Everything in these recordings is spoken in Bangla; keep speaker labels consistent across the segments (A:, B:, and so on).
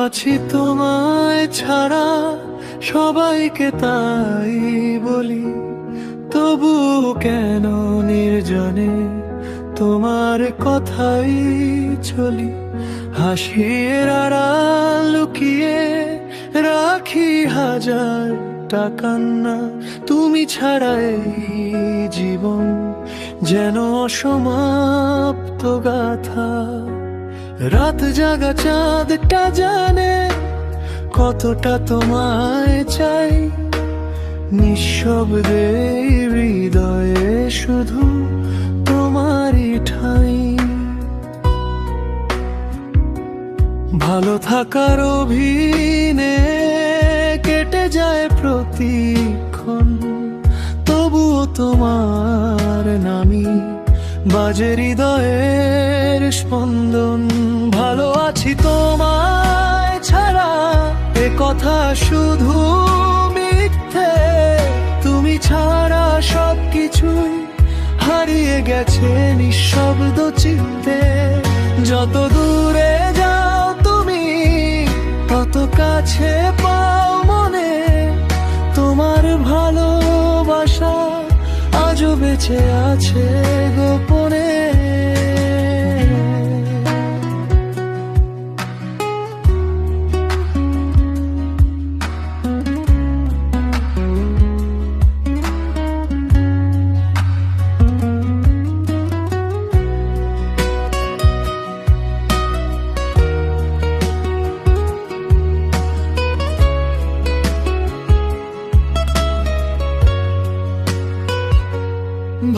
A: আছি তোমায় ছাড়া, সবাইকে তাই বলি, তবু কেন নির্জনে তোমার কথাই চলি। হাসির আড়াল লুকিয়ে রাখি হাজার টাকান্না, তুমি ছাড়া এই জীবন যেন অসমাপ্ত গাথা। রাত জাগা চাঁদটা জানে কতটা তোমায় চাই, নিঃশব্দে হৃদয়ে শুধু তোমারই ঠাঁই। ভালো থাকার অভিনে কেটে যায় প্রতিক্ষণ, তবুও তোমার নামই বাজে হৃদয়ের স্পন্দন। ভালো আছি তোমায় ছাড়া, এ কথা শুধু মিথ্যে, তুমি ছাড়া সবকিছুই হারিয়ে গেছে নিঃশব্দ চিত্তে। যত দূরে যাও তুমি তত কাছে পাও মনে, তোমার ভালোবাসা আজও বেঁচে আছে গোপনে।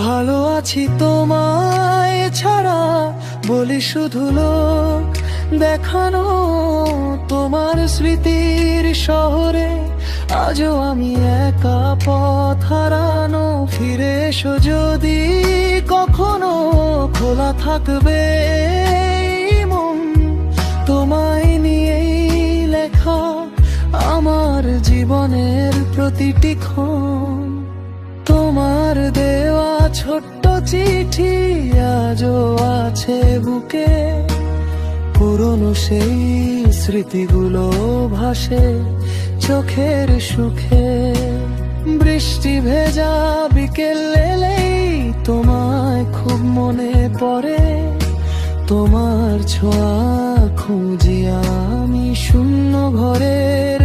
A: ভালো আছি তোমায় ছাড়া বলি শুধু লোক দেখানো, তোমার স্মৃতির শহরে আজও আমি একা পথ হারানো। ফিরে এসো যদি কখনো, খোলা থাকবে এই মন, তোমায় নিয়েই লেখা আমার জীবনের প্রতিটি ক্ষণ। তোমার দেওয়া ছোট্ট চিঠি আজও আছে বুকে, পুরনো সেই স্মৃতিগুলো ভাসে চোখের সুখে। বৃষ্টি ভেজা বিকেল এলেই তোমায় খুব মনে পড়ে, তোমার ছোঁয়া খুঁজি আমি শূন্য ঘরের